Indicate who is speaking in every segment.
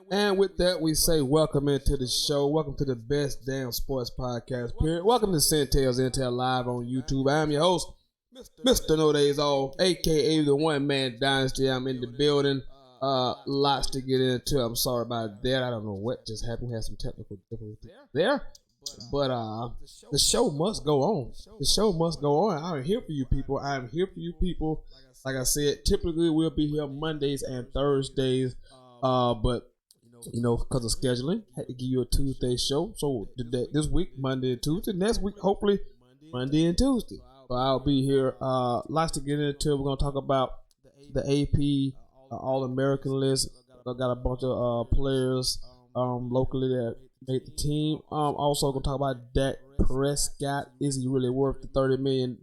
Speaker 1: And with that, we say welcome into the show. Welcome to the best damn sports podcast, period. Welcome to Centel's Intel Live on YouTube. I am your host, Mr. No Days Off, a.k.a. the one-man dynasty. I'm in the building. Lots to get into. I'm sorry about that. I don't know what just happened. We had some technical difficulties there. But the show must go on. The show must go on. I'm here for you people. I'm here for you people. Like I said, typically we'll be here Mondays and Thursdays. But you know, because of scheduling, I had to give you a Tuesday show. So this week, Monday and Tuesday. Next week, hopefully, Monday and Tuesday. So I'll be here. Lots to get into. We're gonna talk about the AP All-American list. I got a bunch of players locally that made the team. Also gonna talk about Dak Prescott. Is he really worth the $30 million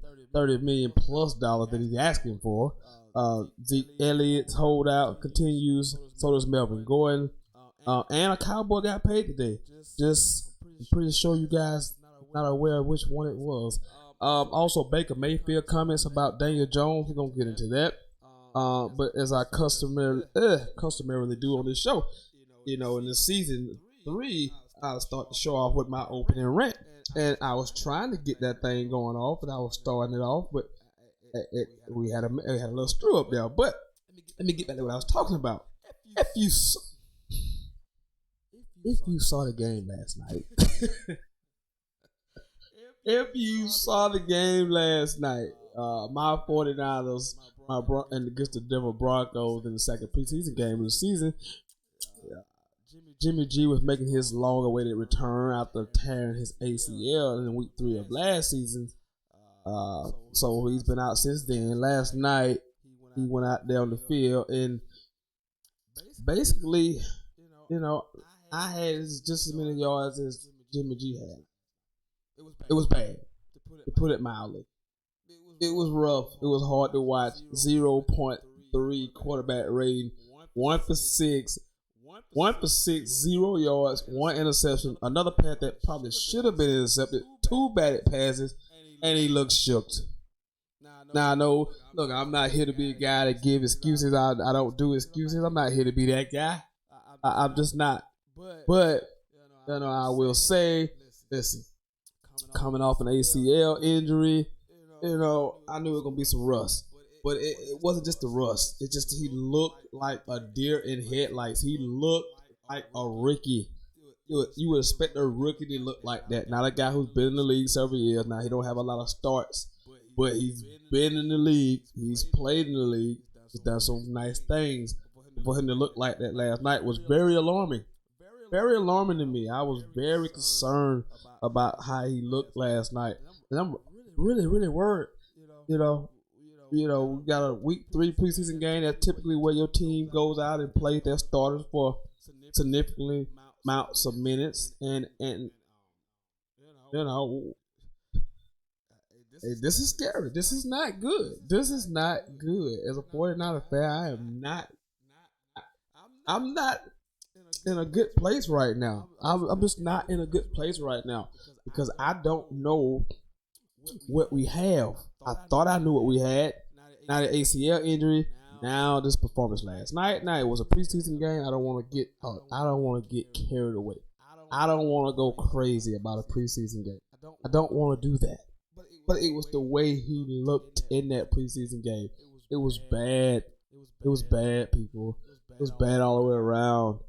Speaker 1: plus dollars that he's asking for? Zeke Elliott's holdout continues. So does Melvin Gordon. And a Cowboy got paid today. I'm pretty sure you guys not aware of which one it was. Also, Baker Mayfield comments about Daniel Jones. We're gonna get into that. But as I customarily do on this show, you know, in the season 3, I'll start the show off with my opening rant, and I was trying to get that thing going off, and I was starting it off, but we had a little screw up there. But let me get back to what I was talking about. If you saw the game last night, my 49ers, and against the Denver Broncos in the second preseason game of the season, Jimmy G was making his long-awaited return after tearing his ACL in week 3 of last season. So he's been out since then. Last night, he went out there on the field and basically, you know, I had just as many yards as Jimmy G had. It was bad, to put it mildly. It was rough. It was hard to watch. 0.3 quarterback rating. 1 for 6. 0 yards. 1 interception. Another pass that probably should have been intercepted. 2 batted passes, and he looked shook. Now I know. Look, I'm not here to be a guy that give excuses. I don't do excuses. I'm not here to be that guy. I'm just not. But you know, I will say, listen, coming off an ACL injury, you know, I knew it was gonna be some rust. But it wasn't just the rust. It just he looked like a deer in headlights. He looked like a rookie. You would expect a rookie to look like that. Not a guy who's been in the league several years. Now he don't have a lot of starts, but he's been in the league. He's played in the league. He's done some nice things. For him to look like that last night was very alarming. Very alarming to me. I was very concerned about how he looked last night, and I'm really, really worried. You know, we got a week 3 preseason game. That's typically where your team goes out and plays their starters for significantly amounts of minutes, and you know, hey, this is scary. This is not good. This is not good. As a 49er fan, I'm not in a good place right now. I'm just not in a good place right now because I don't know what we have. I thought I knew what we had. Now the ACL injury. Now this performance last night. Now it was a preseason game. I don't want to get carried away. I don't want to go crazy about a preseason game. I don't want to do that. But it was the way he looked in that preseason game. It was bad. It was bad, people. It was bad all the way around.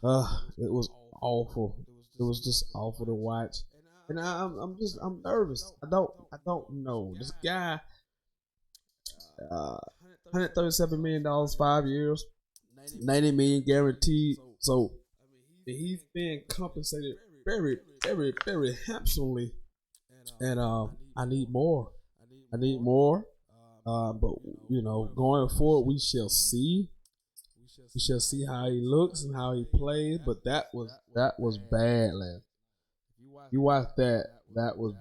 Speaker 1: It was awful. It was just awful to watch. And I'm nervous. I don't know. This guy, $137 million, 5 years, $90 million guaranteed. So he's being compensated very, very, very handsomely. And I need more. But you know, going forward, we shall see. We shall see how he looks and how he plays. But that was bad, man. You watched that. That was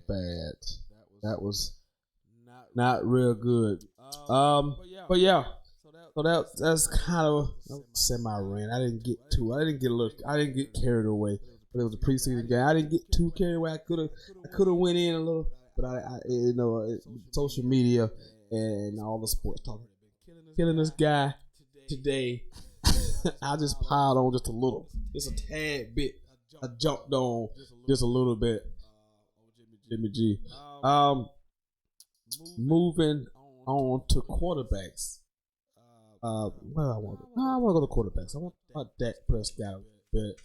Speaker 1: bad. That was not real good. But yeah. So that's kind of semi rant. I didn't get carried away. But it was a preseason game. I didn't get too carried away. I could have went in a little, but I you know, social media and all the sports talk killing this guy today. I just piled on just a tad bit. I jumped on just a little bit. Jimmy G. Moving on to quarterbacks. Where I want to go to quarterbacks. I want to talk about Dak Prescott a bit.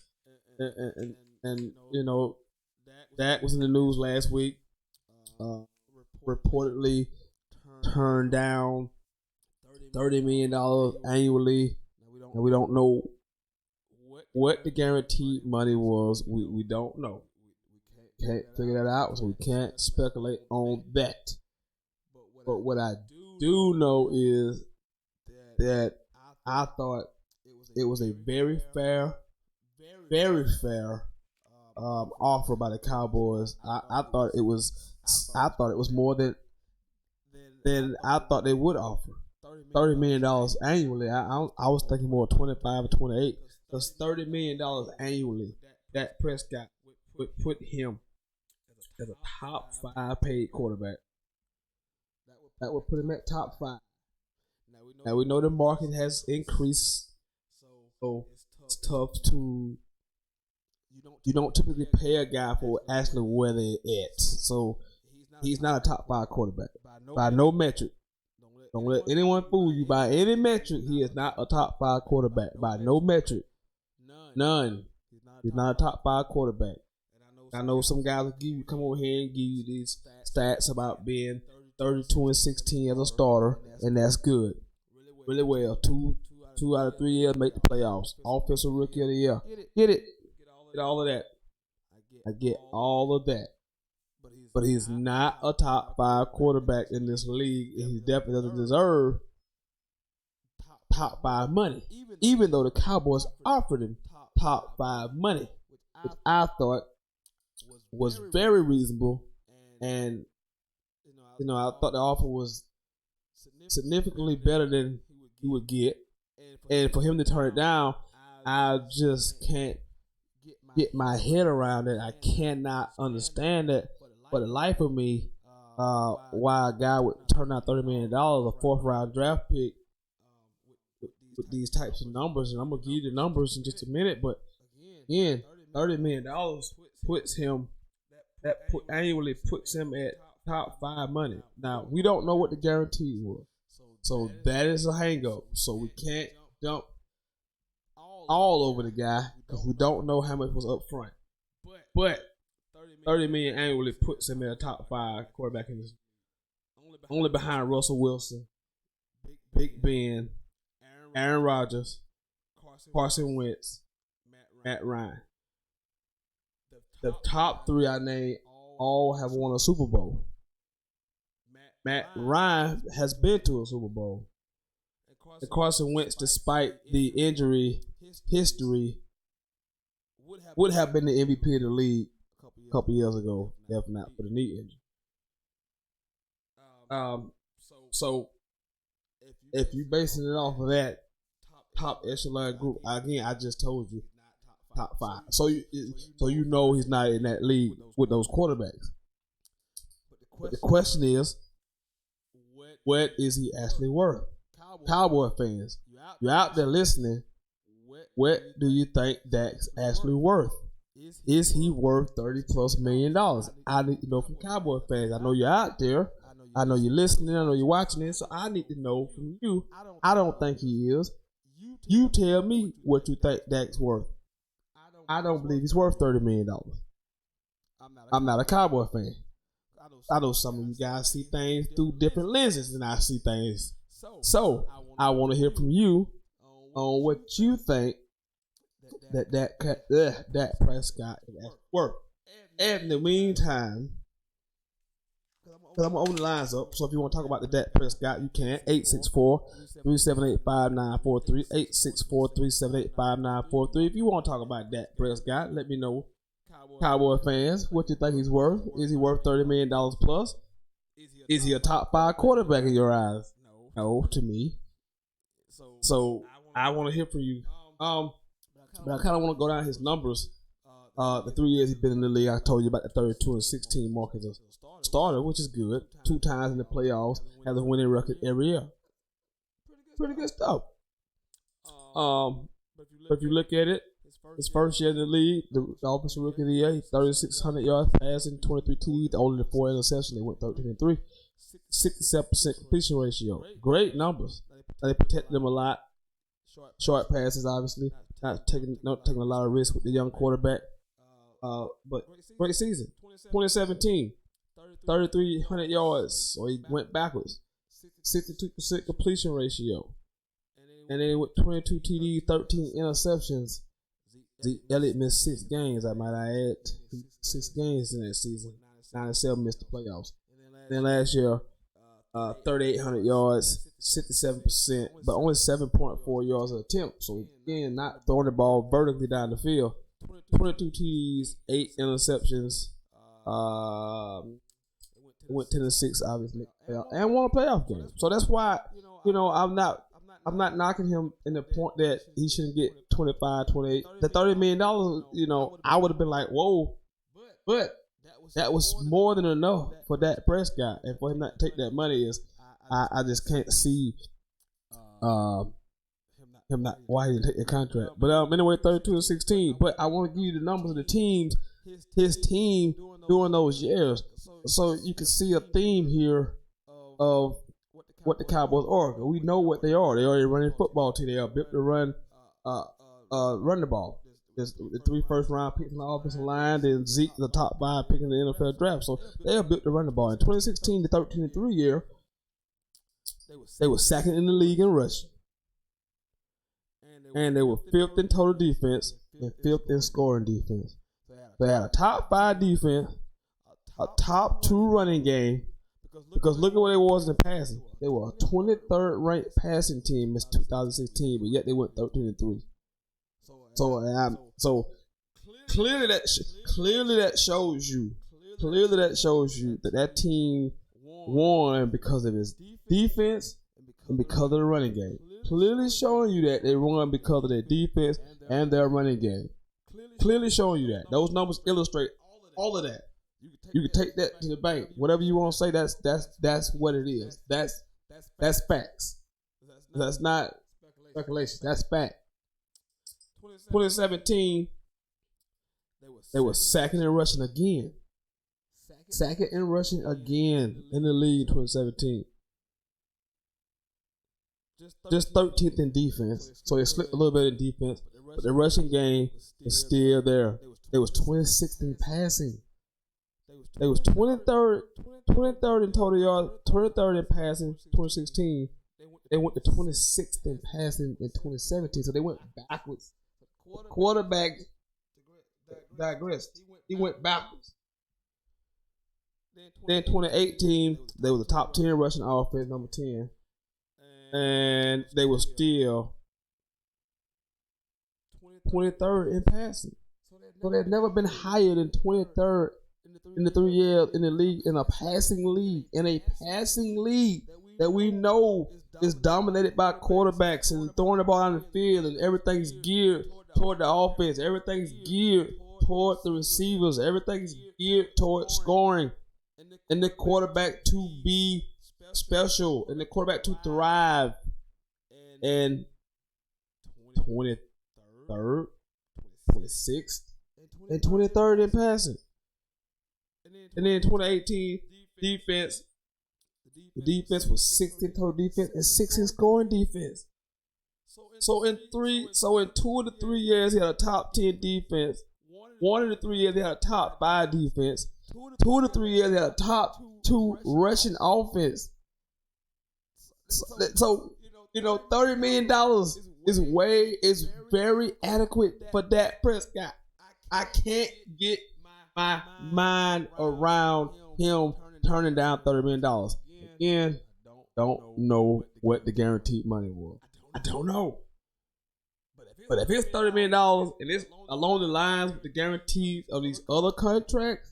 Speaker 1: And you know, Dak was in the news last week. Reportedly turned down $30 million annually. And we don't know what the guaranteed money was. We don't know. Can't figure that out, so we can't speculate on that. But what I do know is that I thought it was a very fair offer by the Cowboys. I thought it was more than I thought they would offer. $30 million annually. I was thinking more 25 or 28. Because $30 million annually, Dak Prescott would put him as a top 5 paid quarterback. That would put him at top 5. Now we know the market has increased, so it's tough to. You don't typically pay a guy for actually where they're at. So he's not a top 5 quarterback by no metric. Don't let anyone fool you by any metric. He is not a top 5 quarterback by no metric. None. He's not a top 5 quarterback. I know some guys will come over here and give you these stats about being 32-16 as a starter, and that's good. Really well. Two out of 3 years make the playoffs. Offensive rookie of the year. Get it. Get all of that. I get all of that. But he's not a top 5 quarterback in this league, and he definitely doesn't deserve top 5 money. Even though the Cowboys offered him top 5 money, which I thought was very reasonable, and I thought the offer was significantly better than he would get, and for him to turn it down, I just can't get my head around it. I cannot understand it for the life of me. Why a guy would turn down $30 million, a 4th round draft pick, with these types of numbers, and I'm gonna give you the numbers in just a minute. But again, $30 million annually puts him at top 5 money. Now we don't know what the guarantee was, so that is a hang up. So we can't dump all over the guy because we don't know how much was up front. But $30 million annually puts him at a top 5 quarterback in this, only behind Russell Wilson, Big Ben, Aaron Rodgers, Carson Wentz, Matt Ryan. The top 3 I named all have won a Super Bowl. Matt Ryan has been to a Super Bowl. And Carson Wentz, despite the injury history, would have been the MVP of the league a couple years ago, if not for the knee injury. So if you're basing it off of that top echelon group, again, I just told you top 5. So you know he's not in that league with those quarterbacks. But the question is, what is he actually worth? Cowboy fans, you're out there listening. What do you think Dak's actually worth? Is he worth $30+ million? I need to know from Cowboy fans. I know you're out there. I know you're listening. I know you're watching it. So I need to know from you. I don't think he is. You tell me what you think Dak's worth. I don't believe he's worth $30 million. I'm not a Cowboy fan. I know some of you guys see things through different lenses than I see things. So I want to hear from you on what you think that Dak Prescott is worth. And in the meantime, because I'm going to open the lines up, so if you want to talk about the Dak Prescott, you can. 864-378-5943. 864-378-5943. If you want to talk about Dak Prescott, let me know. Cowboy fans, what you think he's worth? Is he worth $30 million plus? Is he a top 5 quarterback in your eyes? No, to me. So I want to hear from you. But I kind of want to go down his numbers. The 3 years he's been in the league, I told you about the 32-16 mark as a starter, which is good. 2 times in the playoffs, has a winning record every year. Pretty good stuff. But if you look at it, his first year in the league, the offensive rookie of the year, 3,600 yards passing, 23 TDs, only the 4 interceptions. They went 13-3, 67% completion ratio. Great numbers. They protected them a lot. Short passes, obviously, not taking a lot of risks with the young quarterback. But great season. 2017, 3,300 yards, so he went backwards. 62% completion ratio. And then with 22 TDs, 13 interceptions. Zeke Elliott missed 6 games, I might add. 6 games in that season. 9-7 missed the playoffs. Then last year, 3,800 yards, 67%, but only 7.4 yards an attempt. So again, not throwing the ball vertically down the field. 22 TDs, 8 interceptions. It went 10-6, obviously, and won a playoff game. So that's why, I'm not knocking him in the point that he shouldn't get 25, 28. The $30 million, I would have been like, whoa. But that was more than enough for Dak Prescott. And for him not to take that money I just can't see him not why he didn't take the contract. But anyway, 32-16. But I want to give you the numbers of the teams, his team during those years. So you can see a theme here of what the Cowboys are. We know what they are. They are a running football team. They are built to run the ball. There's the 3 first-round picks in the offensive line. Then Zeke, the top 5 pick in the NFL draft. So they are built to run the ball. In 2016 to 13-3 year, they were second in the league in rushing. And they were 5th in total defense and 5th in scoring defense. They had a top 5 defense, a top 2 running game. Because look at what they was in passing. They were a 23rd ranked passing team in 2016, but yet they went 13-3. So clearly that shows you that team won because of his defense and because of the running game. Clearly showing you that they won because of their defense and their running game. Clearly showing you that. Those numbers illustrate all of that. You can take that to the bank. Whatever you want to say, that's what it is. That's facts. That's not speculation. That's fact. 2017, they were second in rushing again. Second in rushing again in the league 2017. Just 13th in defense. So they slipped a little bit in defense. But the rushing game is still there. They was 26th in passing. They was 23rd in total yards, 23rd in passing 2016. They went to 26th in passing in 2017. So they went backwards. Quarterback digressed. He went backwards. Then 2018, they were the top 10 rushing offense, number 10. And they were still 23rd in passing. So they've never been higher than 23rd in the 3 years in the league, in a passing league that we know is dominated by quarterbacks and throwing the ball on the field, and everything's geared toward the offense. Everything's geared toward the receivers. Everything's geared toward scoring, and the quarterback to be special, and the quarterback to thrive. And 23rd, 26th, and 23rd in passing. And then 2018 defense, the defense was 6th in total defense and 6th in scoring defense. So in 2 of the 3 years, he had a top 10 defense. 1 of the 3 years, he had a top 5 defense. 2 of the 3 years, he had a top 2 rushing offense. So $30 million is very adequate for Dak Prescott. I can't get my mind around him turning down $30 million. Again, don't know what the guaranteed money was. I don't know. But if it's $30 million and it's along the lines with the guarantees of these other contracts,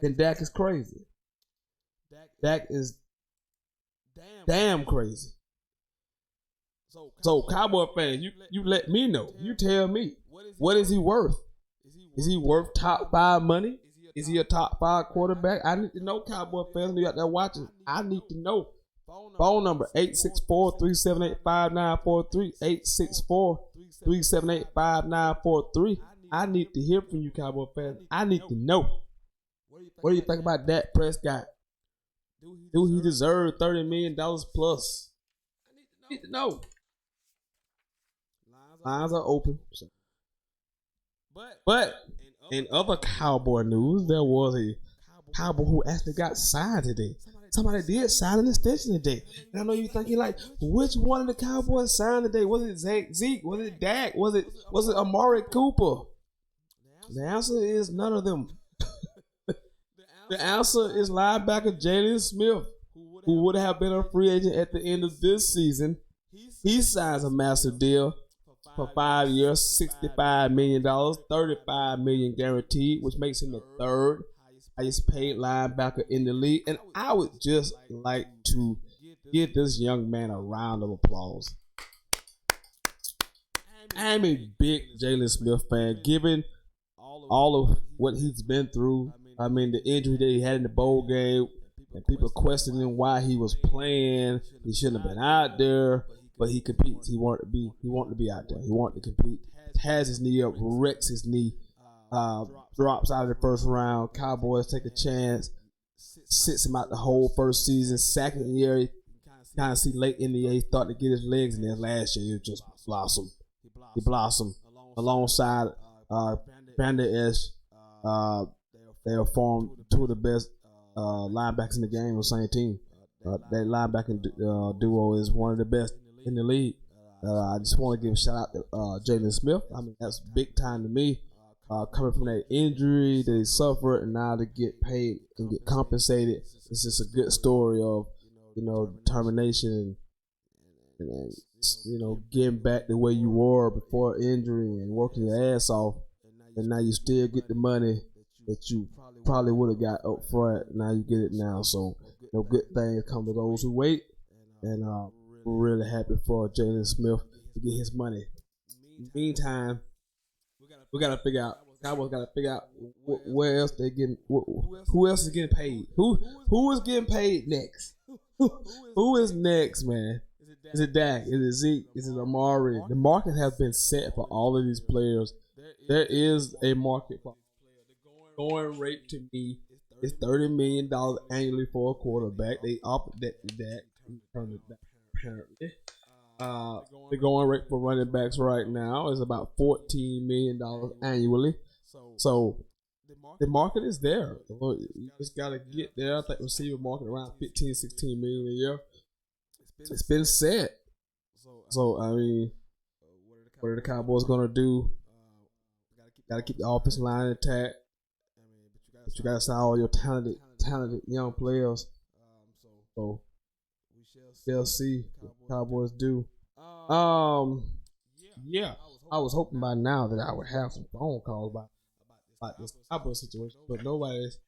Speaker 1: then Dak is crazy. Dak is damn crazy. So Cowboy fans, you let me know. You tell me, what is he worth? Is he worth top 5 money? Is he a top 5 quarterback? I need to know, Cowboy fans. You out there watching, I need to know. Phone number 864-378-5943. 864-378-5943. I need to hear from you, Cowboy fans. I need to know. What do you think about Dak Prescott? Do he deserve $30 million plus? I need to know. Lines are open. But in other Cowboy news, there was a Cowboy who actually got signed today. Somebody did sign an extension today. And I know you're thinking, like, which one of the Cowboys signed today? Was it Zeke? Was it Dak? Was it Amari Cooper? The answer is none of them. The answer is linebacker Jalen Smith, who would have been a free agent at the end of this season. He signs a massive deal for 5 years, $65 million, $35 million guaranteed, which makes him the third highest paid linebacker in the league. And I would just like to give this young man a round of applause. I'm a big Jalen Smith fan, given all of what he's been through. I mean, the injury that he had in the bowl game, and people questioning why he was playing. He shouldn't have been out there, but he competes. He wanted to be out there. He wanted to compete. Has his knee up, wrecks his knee, drops out of the first round. Cowboys take a chance, sits him out the whole first season. Second year, you kind of see late in the year, he started to get his legs, and then last year, he just blossomed. He blossomed alongside Brandon Esch. They have formed two of the best linebackers in the game on the same team. That linebacking duo is one of the best in the league. I just want to give a shout out to Jalen Smith. I mean, that's big time to me. Coming from that injury that he suffered, and now to get paid and get compensated, it's just a good story of, determination and getting back the way you were before injury and working your ass off, and now you still get the money that you probably would have got up front. Now you get it now. So, good things come to those who wait. And we're really happy for Jalen Smith to get his money. In the meantime, we got to figure out, Cowboys got to figure out where else they're getting, who else is getting paid. Who is getting paid next? Who is next, man? Is it Dak? Is it Zeke? Is it Amari? The market has been set for all of these players. There is a market for going rate to me is $30 million annually for a quarterback. They offered that to Dak. Apparently. The going rate for running backs right now is about $14 million annually. So the market is there. You just got to get there. I think receiver market around $15-16 million a year. It's been set. So, I mean, what are the Cowboys going to do? Got to keep the offensive line intact. But you got to sign all your talented young players. So we'll see what the Cowboys do. Yeah, I was hoping by now that I would have some phone calls about this Cowboys situation, but nobody's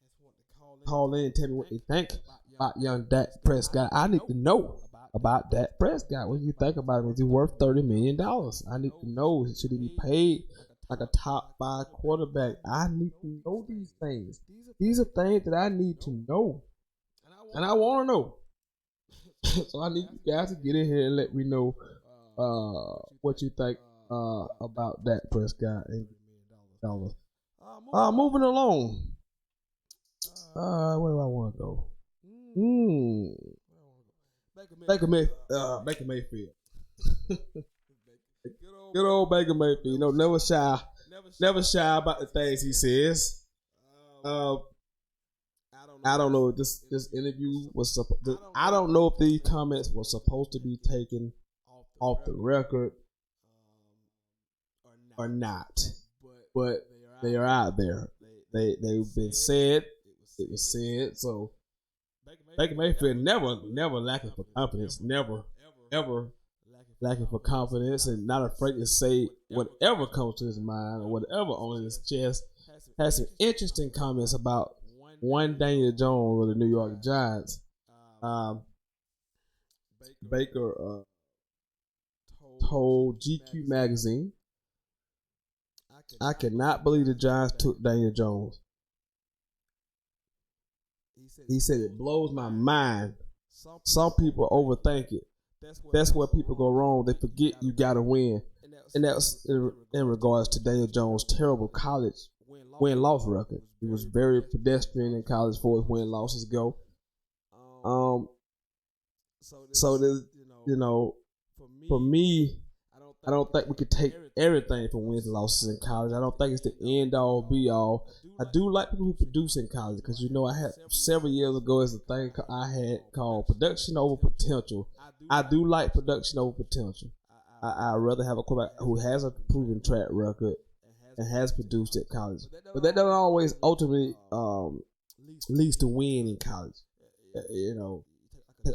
Speaker 1: called in and tell me what they think about young Dak Prescott. I need to know about Dak Prescott. What do you think about him? Is he worth $30 million? I need to know. Should he be paid like a top 5 quarterback? I need to know these things. These are things that I need to know, and I want to know. So I need you guys to get in here and let me know what you think about Dak Prescott and dollars. Moving along. Where do I want to go? Baker Mayfield. Good old Baker Mayfield. Never shy about the things he says. I don't know if this interview was I don't know if these comments were supposed to be taken off the record or not, but they are out there. They've been said. It was said. So Baker Mayfield never lacking for confidence. Never ever lacking for confidence, and not afraid to say whatever comes to his mind or whatever on his chest. Has some interesting comments about one Daniel Jones of the New York Giants. Baker told GQ magazine, "I cannot believe the Giants took Daniel Jones." He said, "It blows my mind Some people overthink it. That's where people go wrong. They forget you gotta win, and that's in regards to Daniel Jones' terrible college win-loss record. He was very pedestrian in college as far as win-losses go. So there's, for me, I don't think we could take everything from wins and losses in college. I don't think it's the end all be all. I do like people who produce in college because I had several years ago as a thing I had called production over potential. I do like production over potential. I'd rather have a quarterback who has a proven track record and has produced at college, but that doesn't always ultimately leads to win in college.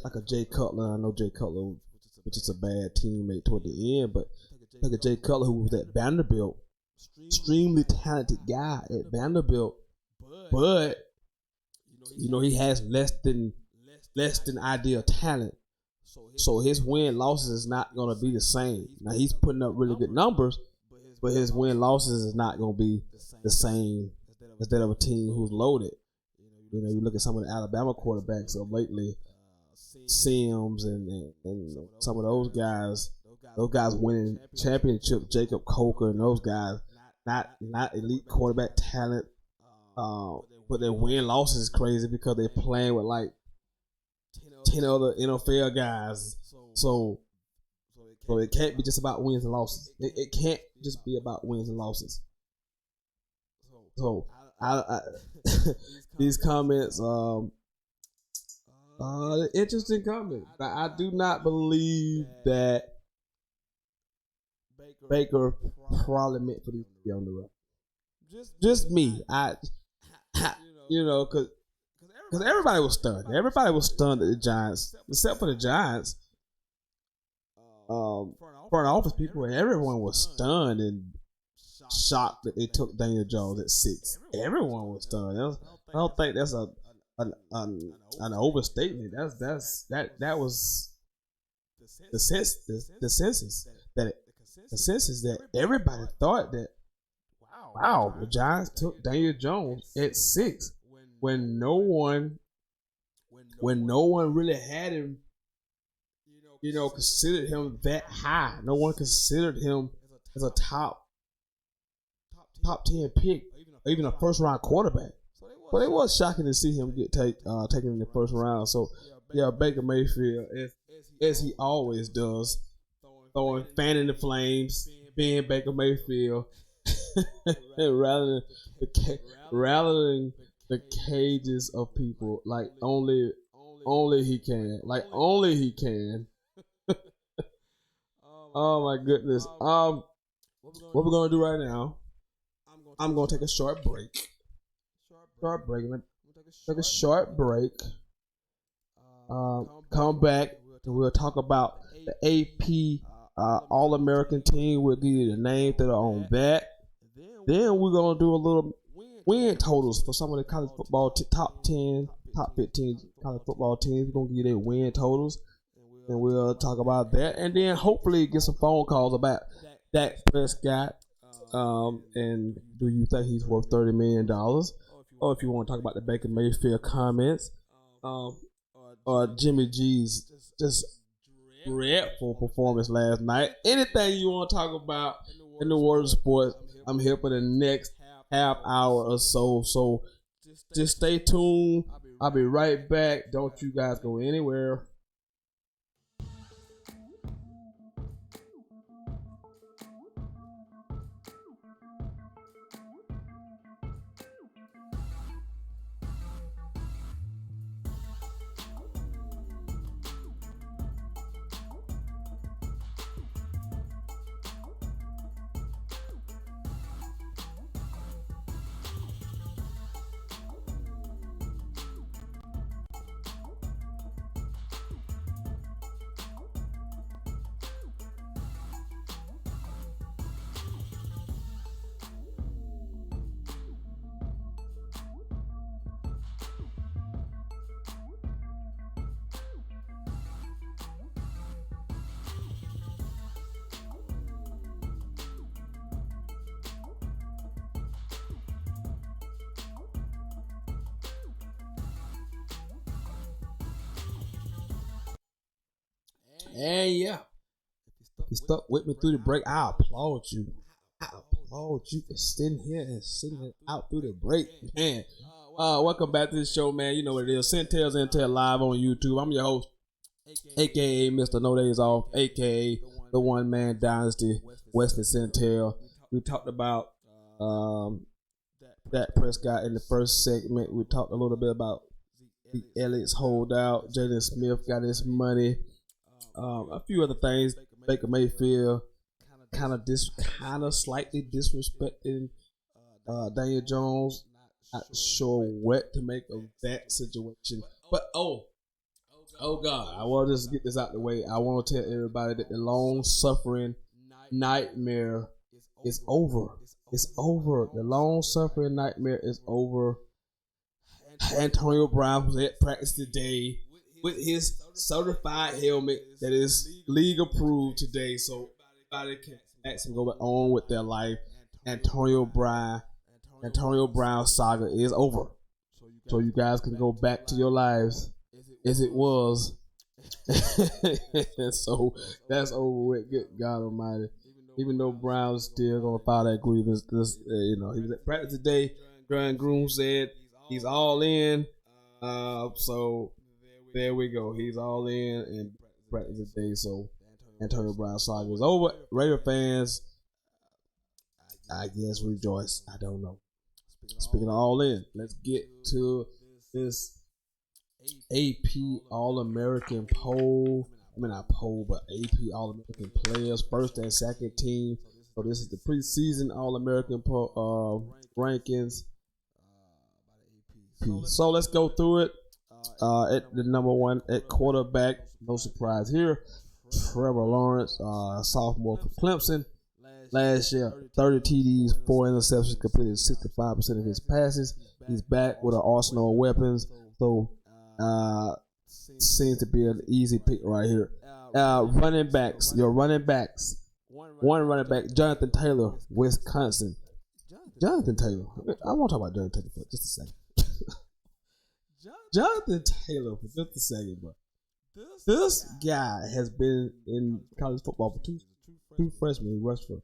Speaker 1: Like a Jay Cutler. I know Jay Cutler, which is a bad teammate toward the end, but like a Jay Cutler who was at Vanderbilt, extremely talented guy at Vanderbilt, but he has less than ideal talent, so his win losses is not gonna be the same. Now he's putting up really good numbers, but his win losses is not gonna be the same as that of a team who's loaded. You look at some of the Alabama quarterbacks of lately, Sims and some of those guys winning championship, Jacob Coker and those guys, not elite quarterback talent, but their win losses is crazy because they're playing with like 10 other NFL guys. So it can't be just about wins and losses. It can't just be about wins and losses. So I these comments, interesting comment. I do not believe that Baker probably meant for these to be on the run. Just me. Because everybody was stunned. Everybody was stunned at the Giants, except for the Giants. Front office people and everyone was stunned and shocked that they took Daniel Jones at 6. Everyone was stunned. I don't think that's an overstatement. That was the census that everybody thought that the Giants took Daniel Jones at 6 when no one really had him, considered him that high. No one considered him as a top 10 pick, or even a first round quarterback. But it was shocking to see him get taken in the first round. So yeah, Baker Mayfield, as he always does, fanning the flames, being Baker Mayfield, rather than the cages of people, like only he can, Oh my goodness. What we're gonna do right now? I'm gonna take a short break. Take a short break. Come back and we'll talk about the AP All-American team. We'll give you the names that are on that. Then we're gonna do a little win totals for some of the college football top 10, top 15 college football teams. We're gonna give you their win totals, and we'll talk about that. And then hopefully get some phone calls about Dak Prescott. And do you think he's worth $30 million? Or if you want to talk about the Baker Mayfield comments, or Jimmy G's just dreadful performance last night. Anything you want to talk about in the world of sports, I'm here for the next half hour or so. So just stay tuned. I'll be right back. Don't you guys go anywhere. And yeah, you stuck with me through the break. I applaud you. I applaud you for sitting here and sitting it out through the break, man. Welcome back to the show, man. You know what it is. Centel's Intel live on YouTube. I'm your host, aka Mr. No Days Off, aka the One Man Dynasty, Wesley Centel. We talked about Dak Prescott in the first segment. We talked a little bit about Zeke Elliott's holdout. Jaden Smith got his money. A few other things. Baker Mayfield kind of slightly disrespecting Daniel Jones. Not sure what to make of that situation. But oh God, I want to just get this out the way. I want to tell everybody that the long suffering nightmare is over. It's over. The long suffering nightmare is over. Antonio Brown was at practice today with his certified helmet that is league approved today, so everybody can actually go on with their life. Antonio Brown saga is over, so you guys can go back to your lives as it was. So that's over with. Good God Almighty! Even though Brown's still gonna file that grievance, he was at practice today. Grand Groom said he's all in. So there we go. He's all in and practice today. So Antonio Brown saga is over. Raider fans, I guess rejoice. I don't know. Speaking of all in, let's get to this AP All-American poll. I mean, not poll, but AP All-American players, first and second team. So this is the preseason All-American rankings. So let's go through it. At the number one at quarterback, no surprise here, Trevor Lawrence, sophomore for Clemson. Last year, 30 TDs, 4 interceptions, completed 65% of his passes. He's back with an arsenal of weapons, so seems to be an easy pick right here. Running backs, one running back, Jonathan Taylor, Wisconsin. Jonathan Taylor, I want to talk about Jonathan Taylor for just a second. Jonathan Taylor for just a second, bro. This guy has been in college football for two freshmen. He rushed for,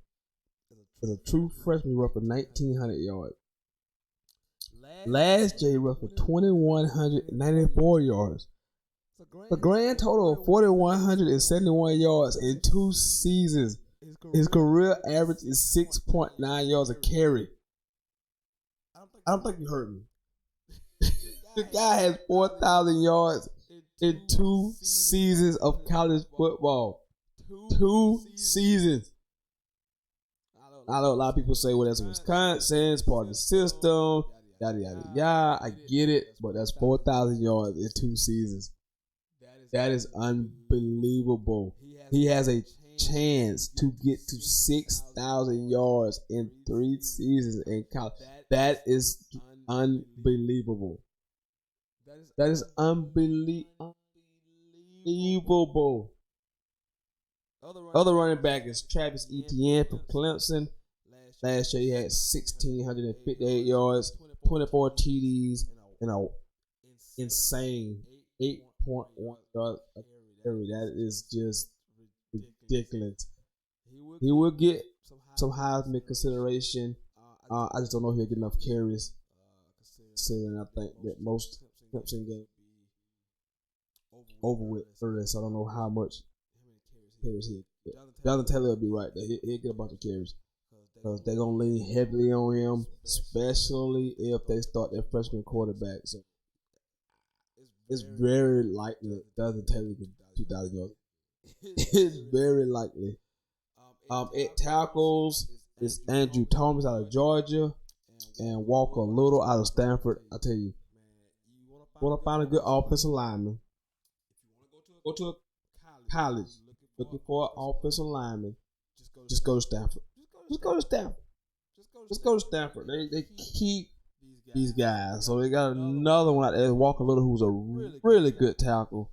Speaker 1: as a true freshman, he rushed for 1,900 yards. Last year, he rushed for 2,194 yards. The grand total of 4,171 yards in 2 seasons. His career average is 6.9 yards a carry. I don't think you heard me. The guy has 4,000 yards in 2 seasons of college football. 2 seasons. I know a lot of people say, well, that's Wisconsin, it's part of the system, yada, yada, yada. I get it, but that's 4,000 yards in 2 seasons. That is unbelievable. He has a chance to get to 6,000 yards in 3 seasons in college. That is unbelievable. That is unbelievable. Other running back is Travis Etienne from Clemson. Last year he had 1,658 yards, 24 TDs, and an insane 8.1 yards a carry. That is just ridiculous. He will get some Heisman consideration. I just don't know if he'll get enough carries. Considering I think that most Clemson games over with early, so I don't know how much carries he'll get. Jonathan Taylor will be right there. He'll get a bunch of carries because they're gonna lean heavily on him, especially if they start their freshman quarterback. So it's very likely that Jonathan Taylor can 2,000 yards. It's very likely. At tackles is Andrew Thomas out of Georgia and Walker Little out of Stanford. I tell you, want to find a good offensive lineman, go to a college looking for an offensive lineman, just go to Stanford. Just go to Stanford. Just go to Stanford. They keep these guys. So they got another one out there, Walker Little, who's a really good tackle.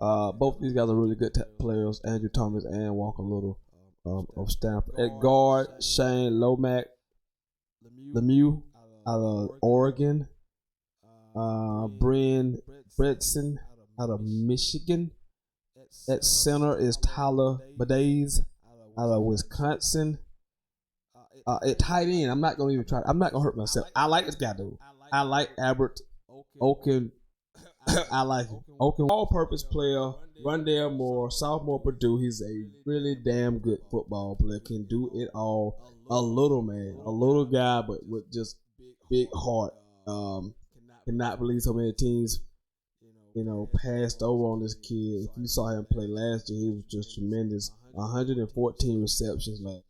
Speaker 1: Both these guys are really good players, Andrew Thomas and Walker Little of Stanford. At guard, Shane Lemieux out of Oregon. Brian Bredson out of Michigan. At center is Tyler Badays out of Wisconsin. At tight end, I'm not gonna hurt myself. I like this guy though. I like Albert Oken. I like him. Oken, all-purpose player. Rondale Moore, sophomore Purdue. He's a really damn good football player. Can do it all. A little guy, but with just big heart. Cannot believe so many teams, passed over on this kid. If you saw him play last year, he was just tremendous. 114 receptions, man.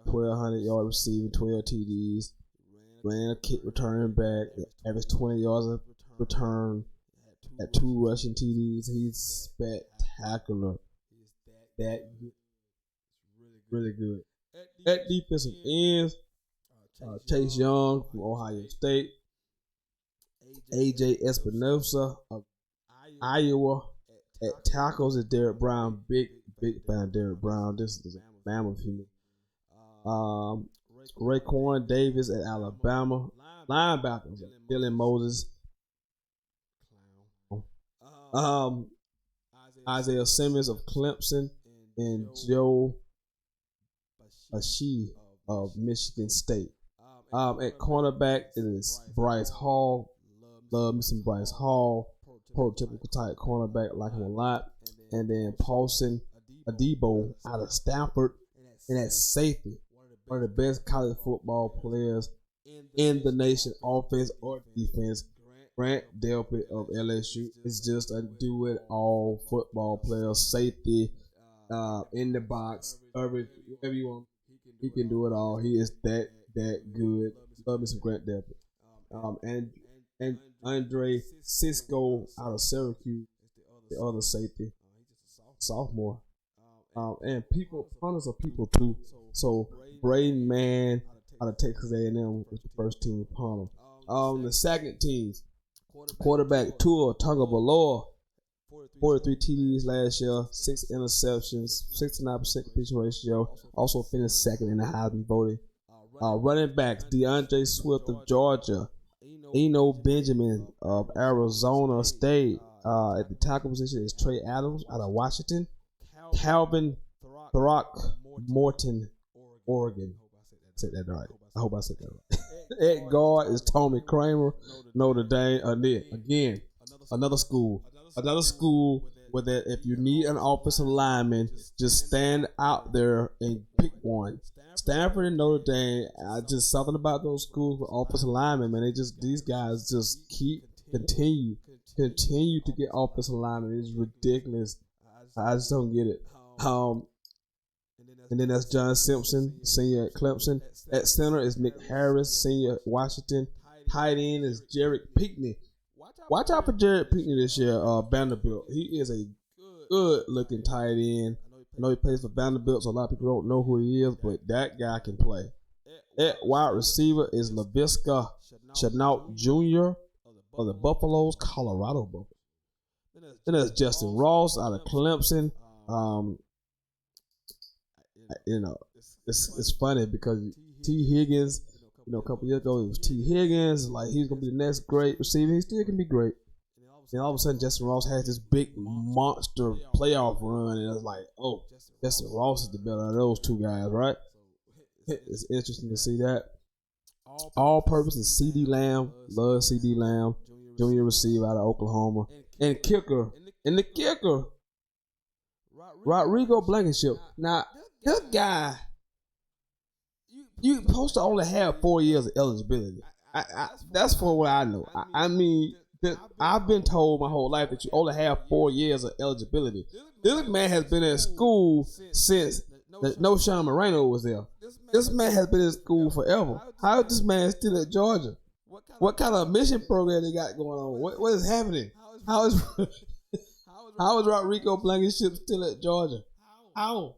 Speaker 1: 1,200 yard receiving, 12 TDs. Ran a kick return back. Averaged 20 yards a return. Had 2 rushing TDs. He's spectacular. That good. Really good. At defensive ends, Chase Young from Ohio State. AJ Espinosa of Iowa. At tackles is Derek Brown. Big fan of Derek Brown. This is a mammoth human. Raekwon Davis at Alabama. Linebackers, Dylan Moses. Isaiah Simmons of Clemson. And Joe Ashi of Michigan State. At cornerback, it is Bryce Hall. Love me some Bryce Hall. Prototypical type cornerback, like him a lot. And then Paulson Adebo out of Stanford. And at safety, one of the best college football players in the nation, offense or defense. Grant Delpit of LSU is just a do-it-all football player. Safety, in the box, whatever you want. He can do it all. He is that good. Love me some Grant Delpit. And Andre Cisco out of Syracuse, the other safety, sophomore. And punters are people too. So Braden Mann out of Texas A&M was the first team punter. The second teams, quarterback Tua Tagovailoa, 43 TDs last year, 6 interceptions, 69% completion ratio. Also finished second in the Heisman voting. Running backs, DeAndre Swift of Georgia, Eno Benjamin of Arizona State. At the tackle position is Trey Adams out of Washington. Calvin Throckmorton, Oregon. Said that right. I hope I said that right. At guard is Tommy Kramer, Notre Dame. Again, another school where that if you need an offensive lineman, just stand out there and pick one. Stanford and Notre Dame, just something about those schools with offensive linemen, man. These guys just continue to get offensive linemen. It's ridiculous. I just don't get it. And then that's John Simpson, senior at Clemson. At center is Nick Harris, senior at Washington. Tight end is Jared Pinkney. Watch out for Jared Pinkney this year, Vanderbilt. He is a good-looking tight end. I know he plays for Vanderbilt, so a lot of people don't know who he is, but that guy can play. At wide receiver is LaVisca Chenault Jr. of the Buffaloes, Colorado Buffaloes. Then there's Justin Ross out of Clemson. It's funny because T. Higgins, a couple years ago it was T. Higgins, like he's gonna be the next great receiver. He still can be great. And all of a sudden, Justin Ross has this big monster playoff run, and it's like, oh, Justin Ross is the better of those two guys, right? It's interesting to see that. All purpose is C.D. Lamb, love C.D. Lamb, junior receiver out of Oklahoma, and the kicker, Rodrigo Blankenship. Now, this guy, you supposed to only have 4 years of eligibility. That's for what I know. I mean, I've been told my whole life that you only have 4 years of eligibility. This man has been in school since no Sean Moreno was there. This man has been in school forever. How is this man still at Georgia? What kind of mission program they got going on? What is happening? How is Rodrigo Blankenship still at Georgia? How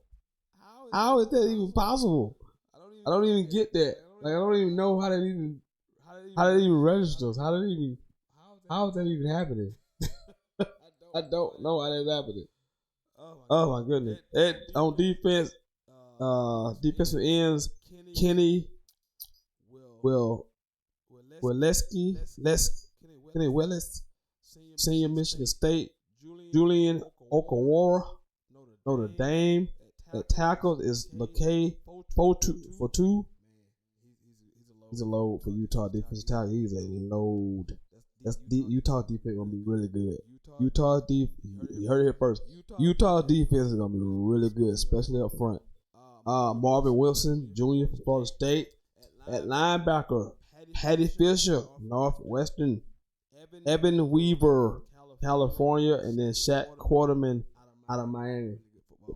Speaker 1: is that even possible? I don't even get that. Like I don't even know how that even registers. How is that even happening? I don't know how that's happening. Oh my goodness. On defense, defensive ends, Kenny Kenny Willis, senior Michigan State, Julian Okawara, Notre Dame. At tackles is LeKay for two. He's a load for Utah defensive tackle. He's a load. Utah defense gonna be really good. You heard it here first. Utah defense is gonna be really good, especially up front. Marvin Wilson Jr. from Florida State. At linebacker, Patty Fisher, Northwestern. Evan Weaver, California, and then Shaq Quarterman out of Miami,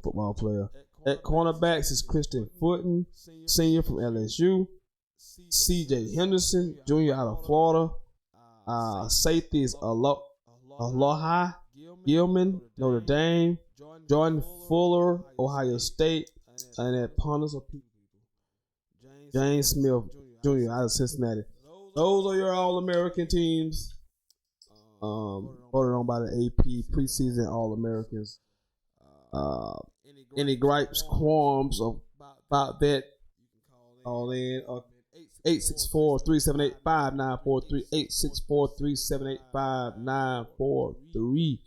Speaker 1: football player. At cornerbacks is Christian Fulton, senior from LSU. C.J. Henderson, Jr. out of Florida. Safety is Aloha Gilman, Notre Dame. Jordan Fuller, Ohio State. And at punters are James Smith, Jr. out of Cincinnati. Those are your All-American teams. Voted on by the AP preseason All-Americans. Any gripes, qualms about that? All in 864-378-5943. 864-378-5943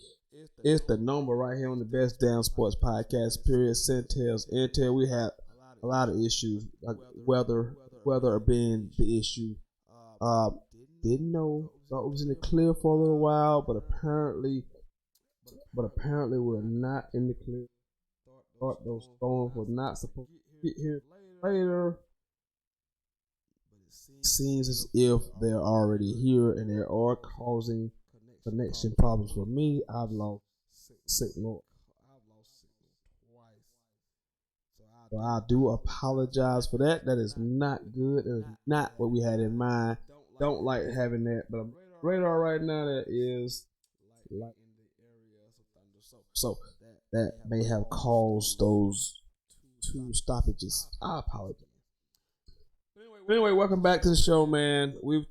Speaker 1: is the number right here on the Best Damn Sports Podcast. Period. Centels, Intel. We have a lot of issues, like weather being the issue. Didn't know, thought it was in the clear for a little while, but apparently we're not in the clear. Thought those storms were not supposed to get here later. It seems as if they're already here and they are causing connection problems for me. I've lost signal. So I do apologize for that. That is not good. That is not what we had in mind. Don't like having that, but radar right now that is like so that may have caused those two stoppages. I apologize. But anyway, welcome back to the show, man. We've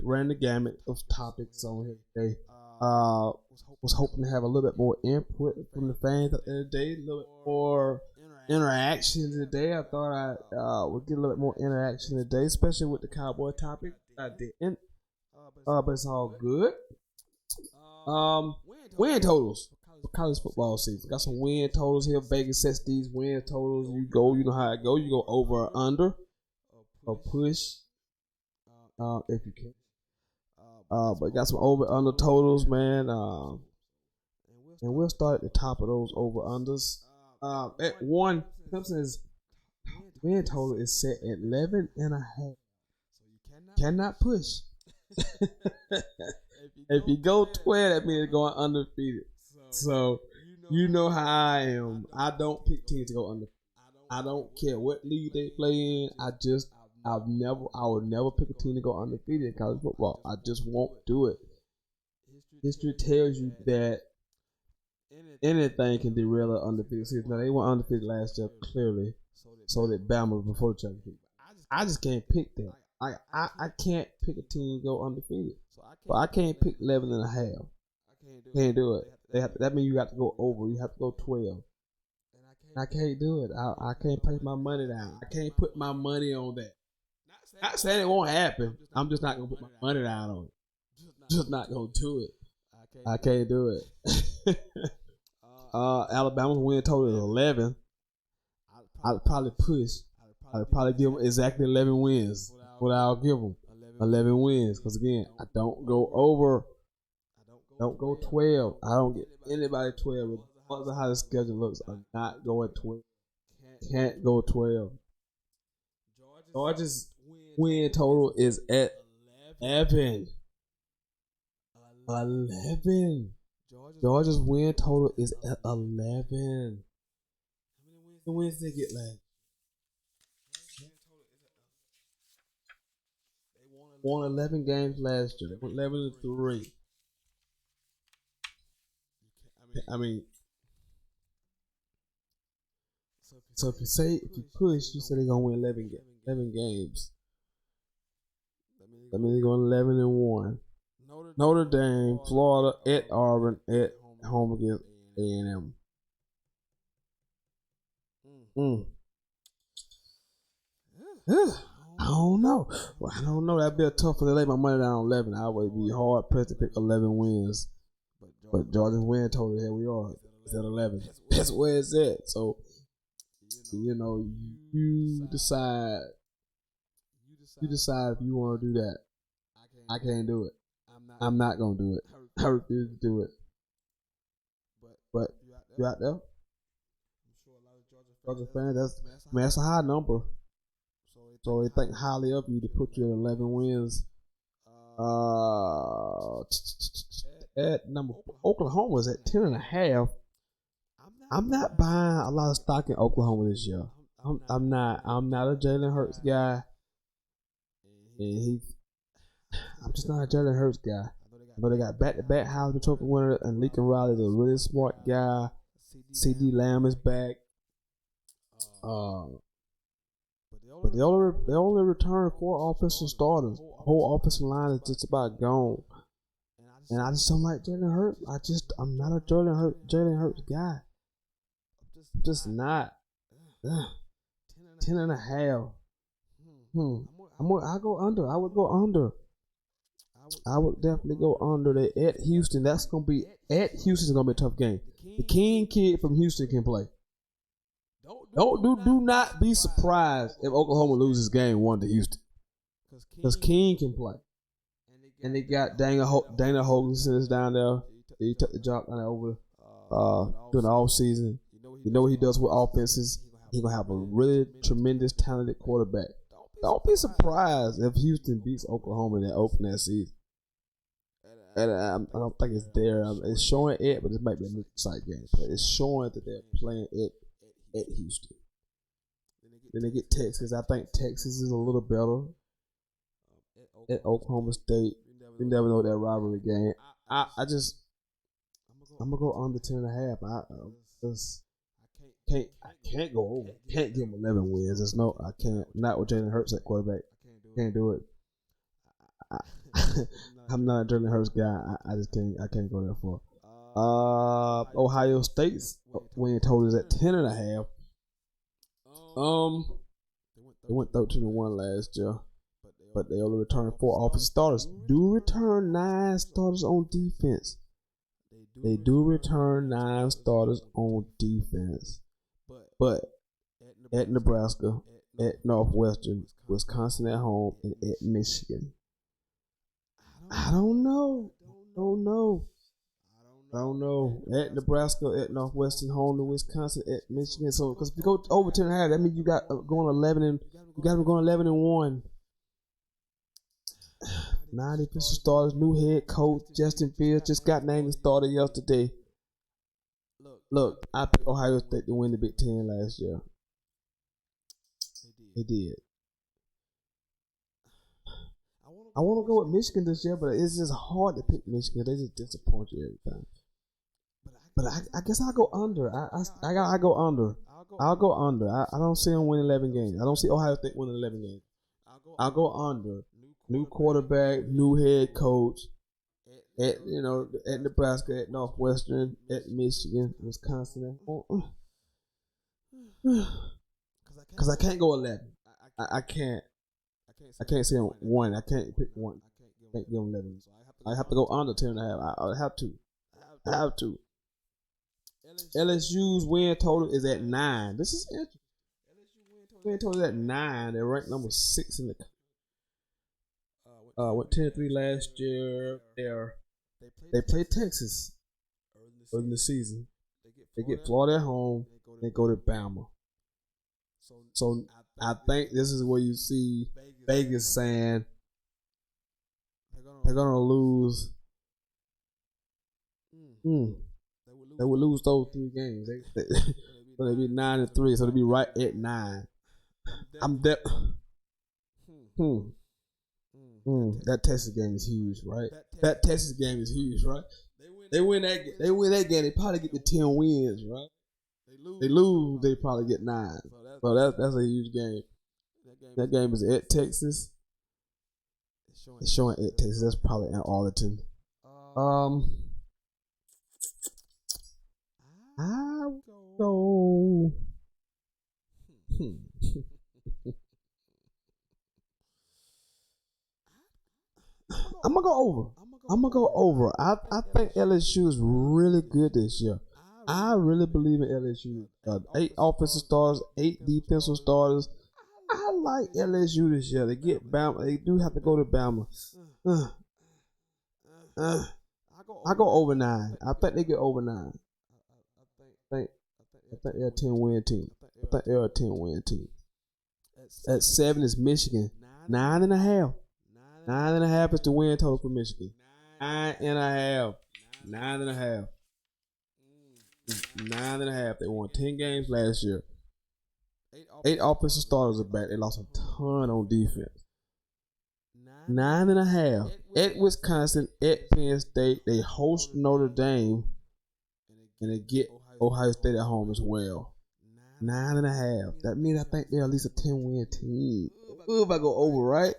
Speaker 1: ran the gamut of topics on here today. Was hoping to have a little bit more input from the fans at the end of the day, a little bit more interaction today. I thought I would get a little bit more interaction today, especially with the Cowboy topic. I didn't, but it's all good. Win totals for college football season. Got some win totals here. Vegas sets these win totals. You know how it go. You go over or under, or push, if you can. But got some over under totals, man. And we'll start at the top of those over unders. At one, Clemson's win total is set at 11.5. Cannot push. If you go 12, that means going undefeated. So you know how I am. I don't pick teams to go undefeated. I don't care what league they play in. I will never pick a team to go undefeated in college football. I just won't do it. History tells you that anything can derail an undefeated season. Now they went undefeated last year, clearly. So did Bama before the championship. I just can't pick them. I can't pick a team to go undefeated. So I can't pick 11.5. Can't do it. That means you got to go over. You have to go 12. I can't do it. I can't place my money down. I can't put my money on that. Not saying it won't happen. I'm just not gonna put my money down on it. Just not gonna do it. I can't do it. Alabama's win total is 11. I'd probably push. I'd probably give them exactly 11 wins. What I'll give them 11 wins. Because again, I don't go over. Don't go 12. I don't get anybody 12. Regardless of how the schedule looks, I'm not going 12. Can't go 12. Georgia's win total is at 11. 11. Georgia's win total is at 11. How many wins did they get last? They won 11 games last year. They went 11-3. I mean, so if you push, you say they're gonna win 11 games. That means they're going 11-1. Notre Dame, Florida, at Auburn, at home against A&M. I don't know. Well, I don't know. That'd be a tough one to lay my money down on 11. I would be hard pressed to pick 11 wins. But Georgia's win total, here we are. It's at 11. That's where it's at. So, you decide. You decide if you want to do that. I can't do it. I'm not gonna do it. I refuse to do it. But you out there? Georgia fans, that's a high number. So they think highly of you to put you at 11 wins. At number Oklahoma is at 10.5. I'm not buying a lot of stock in Oklahoma this year. I'm not a Jalen Hurts guy, and I'm just not a Jalen Hurts guy. But they got back-to-back Heisman Trophy winner, and Lincoln Riley is a really smart guy. CD Lamb is back. But they only returned 4 offensive starters. The whole offensive line is just about gone. And I just don't like Jalen Hurts. I'm not a Jalen Hurts guy. I'm just not. 10.5. I go under. I would go under. I would definitely go under. They at Houston. That's gonna be at Houston's gonna be a tough game. The King kid from Houston can play. Do not be surprised if Oklahoma loses game 1 to Houston, because King can play. And they got Dana Hoganson is down there. He took the job down there over during the off season. You know what he does with offenses. He's gonna have a really tremendous, talented quarterback. Don't be surprised if Houston beats Oklahoma in that opening season. And I don't think it's there. It's showing it, but it might be a neutral site game. But it's showing that they're playing it at Houston. Then they get Texas. I think Texas is a little better at Oklahoma State. You never know that rivalry game. I'm gonna go under 10.5. I can't go over. Can't give them 11 wins. I can't. Not with Jalen Hurts at quarterback. Can't do it. I'm not a Jalen Hurts guy. I just can't. I can't go that far. Ohio State's win total is at 10.5. They went 13-1 last year, but they only returned 4 offensive starters. Do return 9 starters on defense. They do return 9 starters on defense, but at Nebraska, at Northwestern, Wisconsin at home, and at Michigan. I don't know. At Nebraska, at Northwestern, home to Wisconsin, at Michigan. So, because if you go over 10.5, that means you got going 11 and you got them going 11-1. 9 defensive starters, new head coach Justin Fields just got named the starter yesterday. Look, I picked Ohio State to win the Big Ten last year. They did. I want to go with Michigan this year, but it's just hard to pick Michigan. They just disappoint you every time. But I guess I'll go under. I go under. I'll go under. I don't see them winning 11 games. I don't see Ohio State winning 11 games. I'll go under. New quarterback, new head coach. At Nebraska, at Northwestern, at Michigan, Wisconsin. Because I can't go 11. I can't. I can't say one. I can't pick one. I can't give them 11. I have to go under 10.5. I have to. LSU's win total is at 9. This is interesting. Win total is at 9. They're ranked number 6 in the. Went 10-3 last year. They play Texas early in the season. They get Florida at home. They go to Bama. So I think this is where you see Vegas saying they're gonna lose. They would lose those 3 games. So they'd be 9-3. So they'd be right at 9. That Texas game is huge, right? That Texas game is huge, right? They win that game. They probably get the 10 wins, right? They lose, they probably get 9. So that's a huge game. That game is at Texas. It's showing at Texas. That's probably at Arlington. I'll go. I'm gonna go over. I'm gonna go over. I think LSU is really good this year. I really believe in LSU. 8 offensive starters, 8 defensive starters. I like LSU this year. They get Bama. They do have to go to Bama. I go over 9. I think they get over 9. I think they're a 10-win team. I think they're a 10-win team. At 7 is Michigan. 9.5. 9.5 is the win total for Michigan. 9.5. 9.5. 9.5. They won 10 games last year. 8 offensive starters are back. They lost a ton on defense. 9.5. At Wisconsin, at Penn State, they host Notre Dame, and they get Ohio State at home as well. 9.5. That means I think they're at least a 10-win team. Ooh, if I go over, right?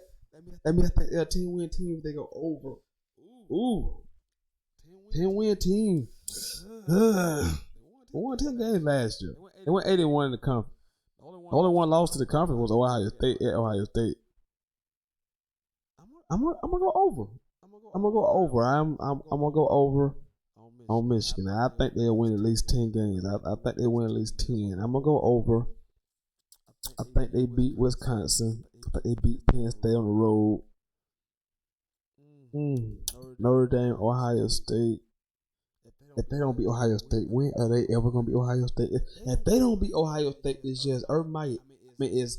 Speaker 1: That means I think they're a 10-win team if they go over. Ooh. 10-win team. They won 10 games last year. They went 81 in the conference. The only one lost to the conference was Ohio State at Ohio State. I'm gonna go over. I'm gonna go over. I'm gonna go over on Michigan. I think they'll win at least 10 games. I think they win at least 10. I'm gonna go over. I think they beat Wisconsin. I think they beat Penn State on the road. Notre Dame, Ohio State. If they don't beat Ohio State, when are they ever gonna beat Ohio State? If they don't beat Ohio State, it's just Urban Meyer. I mean, is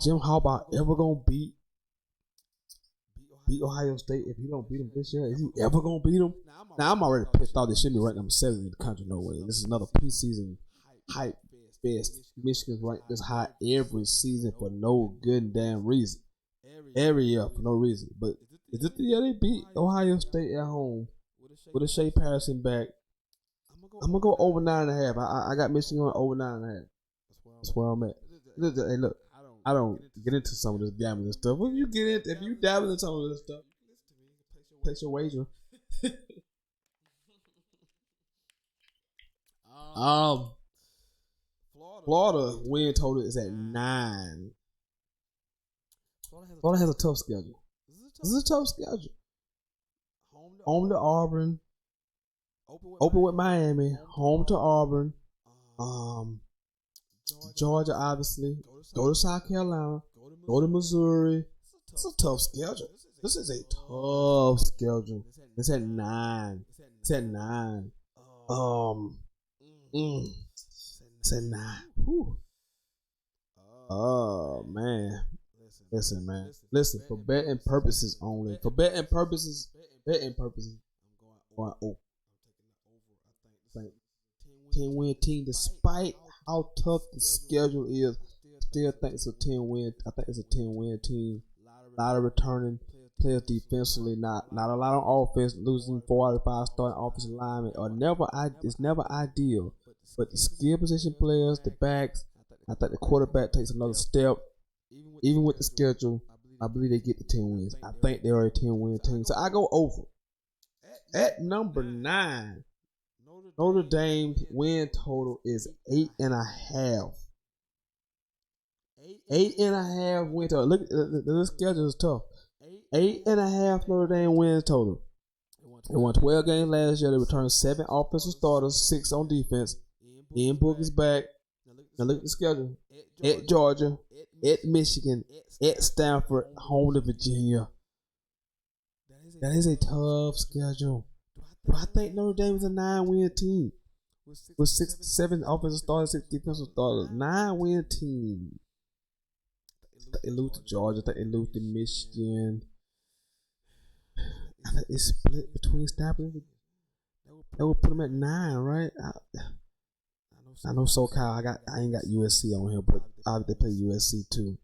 Speaker 1: Jim Harbaugh ever gonna beat Ohio State? If he don't beat them this year, is he ever gonna beat them? Now I'm already pissed off. They should be ranked number 7 in the country. No way. This is another preseason hype fest. Michigan's ranked this high every season for no good and damn reason. Every year for no reason. But is it the year they beat Ohio State at home with a Shea Patterson back? I'm gonna go over 9.5. I got Michigan on over 9.5. That's where I'm at. Hey, look, I don't get into some of this gambling stuff. If you dabble in some of this stuff, place your wager. Florida win total is at 9. Florida has a tough schedule. This is a tough schedule. Home to Auburn. Open with Miami. Home to Auburn. Georgia, obviously. Go to South Carolina. Go to Missouri. It's a tough schedule. This is a tough schedule. It's at 9. It's at 9. It's at 9. Whew. Oh, man. Listen, man. Listen, for betting purposes only. For betting purposes. I'm going over. 10-win team, despite how tough the schedule is, still think it's a 10-win. I think it's a 10-win team. A lot of returning players defensively, not a lot on offense. Losing 4 out of 5 starting offensive linemen it's never ideal. But the skill position players, the backs, I think the quarterback takes another step. Even with the schedule, I believe they get the 10 wins. I think they are a 10-win team. So I go over. At number 9, Notre Dame win total is 8.5. 8.5 win total. Look, the schedule is tough. 8.5 Notre Dame win total. They won 12 games last year. They returned 7 offensive starters, 6 on defense. Ian Book is back. Now look at the schedule. At Georgia, at Michigan, at Stanford, home to Virginia. That is a tough schedule. But I think Notre Dame is a 9-win team. With 7 offensive starters, 6 defensive starters. 9-win team. They lose to Georgia. They lose to Michigan. I think they split between Stanford and Virginia. That would put them at 9, right? I know SoCal. I ain't got USC on here, but they play USC too.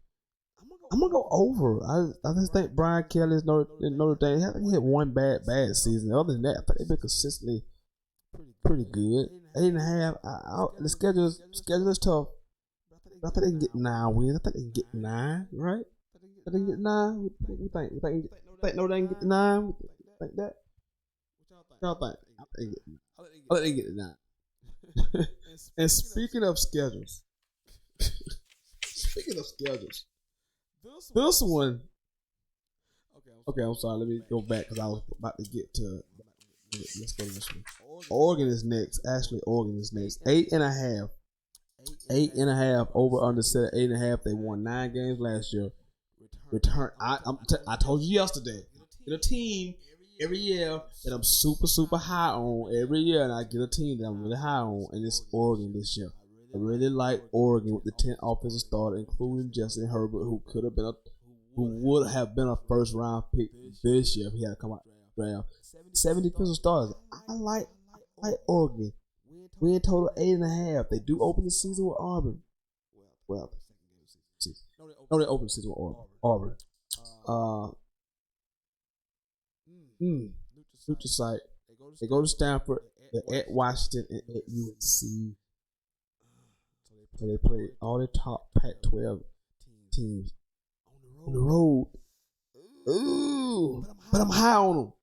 Speaker 1: I'm gonna go over. I just think Brian Kelly's Notre Dame. He had one bad season. Other than that, I think they've been consistently pretty good. 8.5. The schedule is tough. But I think they can get 9 wins. I think they can get 9, right? I think they can get 9. What do you think? You think Notre Dame can get the 9? Think that? What y'all think? I think they get the 9. And speaking of schedules, this one, Okay, I'm sorry. Let me go back because I was about to get to. Let's go to this one. Oregon is next. Actually, Oregon is next. 8.5. 8.5 over under set at 8.5. They won 9 games last year. Return. I told you yesterday. Get a team every year that I'm super high on every year, and I get a team that I'm really high on, and it's Oregon this year. I really like Oregon with the 10 offensive starter, including Justin Herbert, who would have been a first round pick this year if he had to come out draft. 7 defensive starters. I like Oregon. Win total 8.5. They do open the season with Auburn. Well, no, they open the season with Auburn. Neutral site. They go to Stanford. They're at Washington and at UNC. So they play all the top Pac-12 teams on the road. Ooh, but I'm high on them.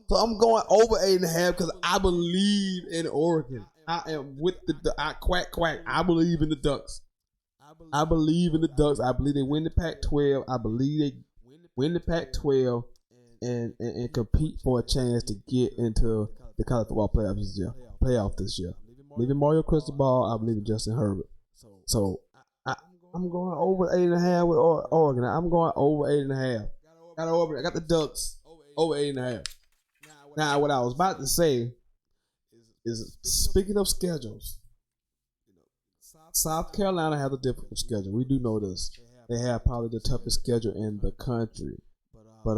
Speaker 1: So I'm going over 8.5 because I believe in Oregon. I am with the quack. I believe in the Ducks. I believe in the Ducks. I believe they win the Pac-12. I believe they win the Pac-12 and compete for a chance to get into the college football playoff this year. Believe in Mario Cristobal. I believe in Justin Herbert. So I'm going over 8.5 with Oregon. I'm going over 8.5. I got the Ducks over 8.5. Now, what I was about to say is, speaking of schedules, South Carolina has a difficult schedule. We do know this. They have probably the toughest schedule in the country. But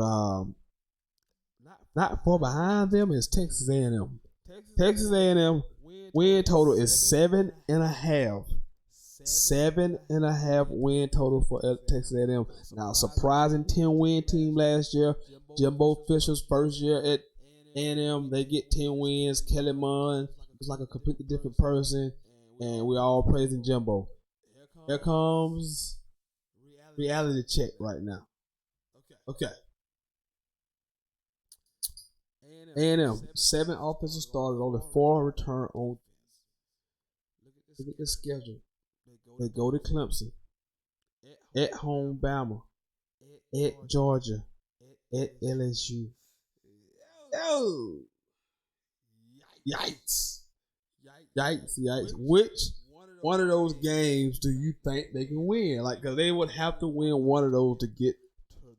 Speaker 1: not far behind them is Texas A&M. Texas A&M win total is 7.5. 7.5 win total for Texas A&M. Now, surprising 10-win team last year. Jimbo Fisher's first year at A&M, they get 10 wins. Kelly Mond is like a completely different person, and we all praising Jimbo. Here comes reality check right now. Okay. A&M, 7 offensive starters, only 4 return on. Look at the schedule. They go to Clemson, at home Bama, at Georgia, at LSU. Oh, yikes. Which one of those games do you think they can win? Like, because they would have to win one of those to get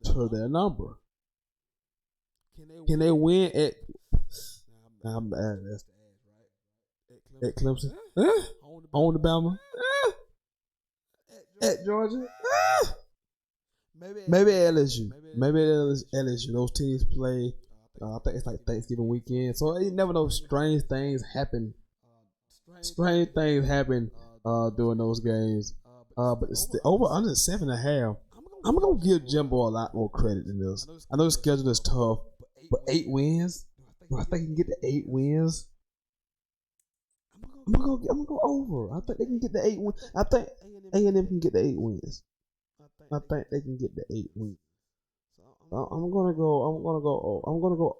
Speaker 1: to their number. Can they win at Clemson? On the Bama? At Georgia? Maybe LSU. Maybe LSU. Those teams play. I think it's like Thanksgiving weekend, so you never know. Strange things happen during those games. But it's over under 7.5. I'm gonna give Jimbo a lot more credit than this. I know the schedule is tough, but 8 wins. I think he can get to 8 wins. I'm gonna go over. I think they can get the 8 wins. I think A&M can get the 8 wins. I think they can get the 8 wins. I'm gonna go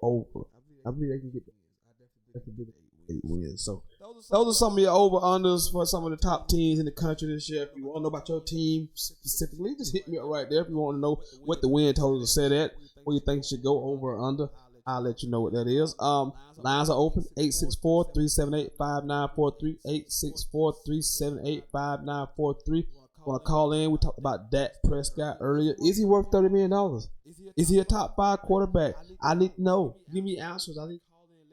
Speaker 1: over. I believe they can get the 8 wins. So those are some of your over unders for some of the top teams in the country this year. If you want to know about your team specifically, just hit me up right there. If you want to know what the win totals are set at, what you think should go over or under, I'll let you know what that is. Lines are open. 864-378-5943. 864-378-5943. Want to call in? We talked about Dak Prescott earlier. Is he worth $30 million? Is he a top 5 quarterback? I need to know. Give me answers. I need to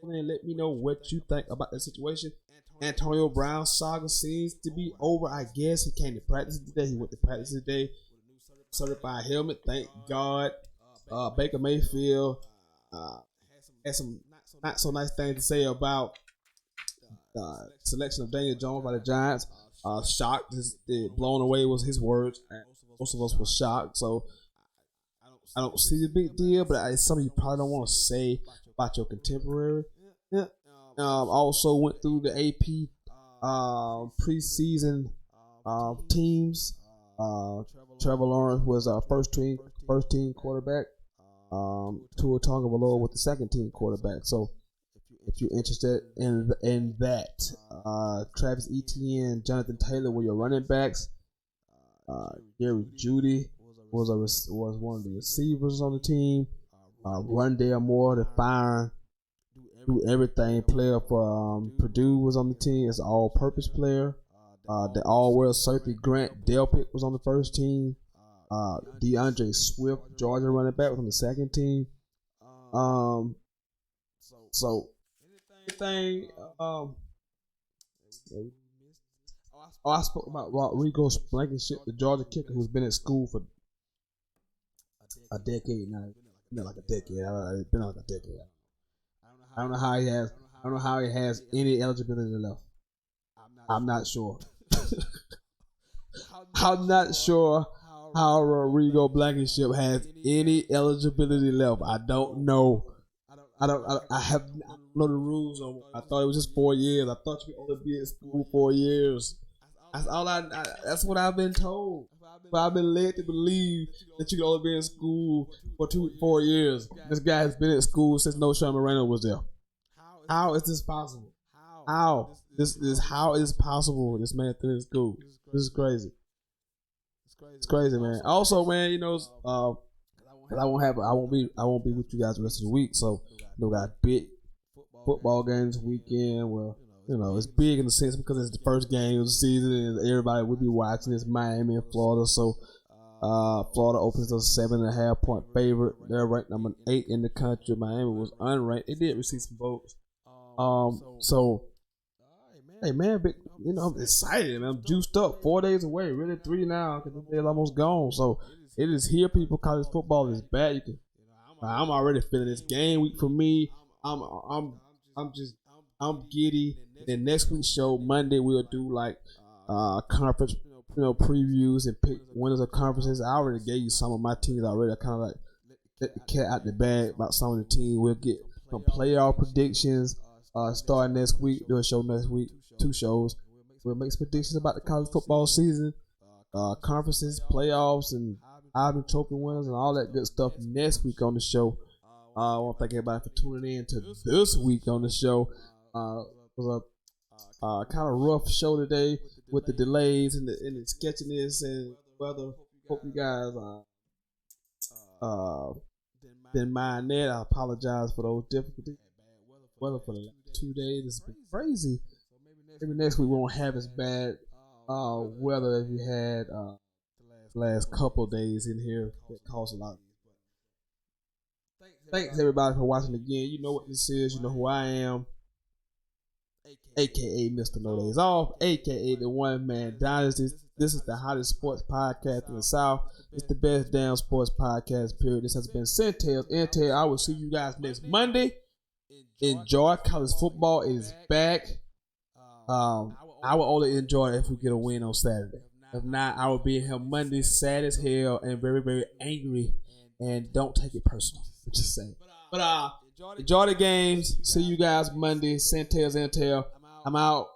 Speaker 1: call in and let me know what you think about that situation. Antonio Brown's saga seems to be over. I guess he came to practice today. He went to practice today. Certified helmet. Thank God. Baker Mayfield had some not so nice things to say about selection of Daniel Jones by the Giants. Shocked, blown away was his words. Most of us were shocked, so I don't see the big deal, but it's something you probably don't want to say about your contemporary. Yeah. Also went through the AP preseason teams. Trevor Lawrence was our first team quarterback. Tua Tagovailoa with the second team quarterback. So if you're interested in that, Travis Etienne, Jonathan Taylor were your running backs. Gary Judy was one of the receivers on the team. Rondale Moore, the firing, do everything player for Purdue was on the team. It's an all-purpose player. The all-world safety Grant Delpit was on the first team. DeAndre Swift, Georgia running back, was on the second team. So anything. I spoke about Rodrigo Blankenship, the Georgia kicker who's been at school for a decade now. Like a decade. It's been like a decade. I don't know how he has. I don't know how he has any eligibility left. I'm not sure. I'm not sure how Rodrigo Blankenship has any eligibility left. I don't know. I don't know the rules. I thought it was just 4 years. I thought you could only be in school 4 years. That's all that's what I've been told. But I've been led to believe that you can only be in school for 4 years. This guy has been in school since No Sean Moreno was there. How is this possible? How is possible? This man finished school. This is crazy. It's crazy, man. Also, man, I won't be with you guys the rest of the week. So, got big football games this weekend. Well, it's big in the sense because it's the first game of the season and everybody will be watching. It's Miami and Florida. So, Florida opens as a 7.5 point favorite. They're ranked number 8 in the country. Miami was unranked. They did receive some votes. Hey man, I'm excited, man. I'm juiced up. 4 days away, really 3 now because the day is almost gone. So it is here, people. College football is back. I'm already feeling this game week for me. I'm giddy. Then next week's show, Monday, we'll do like conference, previews and pick winners of conferences. I already gave you some of my teams already. I kind of like let the cat out the bag about some of the teams. We'll get some playoff predictions. Starting next week, do a show next week, 2 shows. We'll make some predictions about the college football season, conferences, playoffs, and Ivy Trophy winners, and all that good stuff next week on the show. I want to thank everybody for tuning in to this week on the show. It was a kind of rough show today with the delays and the sketchiness and weather. Hope you guys didn't mind that. I apologize for those difficulties. Weather for the last 2 days has been crazy. Maybe next week we won't have as bad weather as we had the last couple of days in here. That caused a lot. Thanks everybody for watching again. You know what this is. You know who I am. AKA Mr. No Days Off. AKA the One Man Dynasty. This is the hottest sports podcast in the South. It's the best damn sports podcast, period. This has been Centels Intel. I will see you guys next Monday. Enjoy. College football is back. I will only enjoy it if we get a win on Saturday. If not, I will be here Monday, sad as hell, and very, very angry. And don't take it personal. I'm just saying. But enjoy the games. See you guys Monday. Centels Intel. I'm out.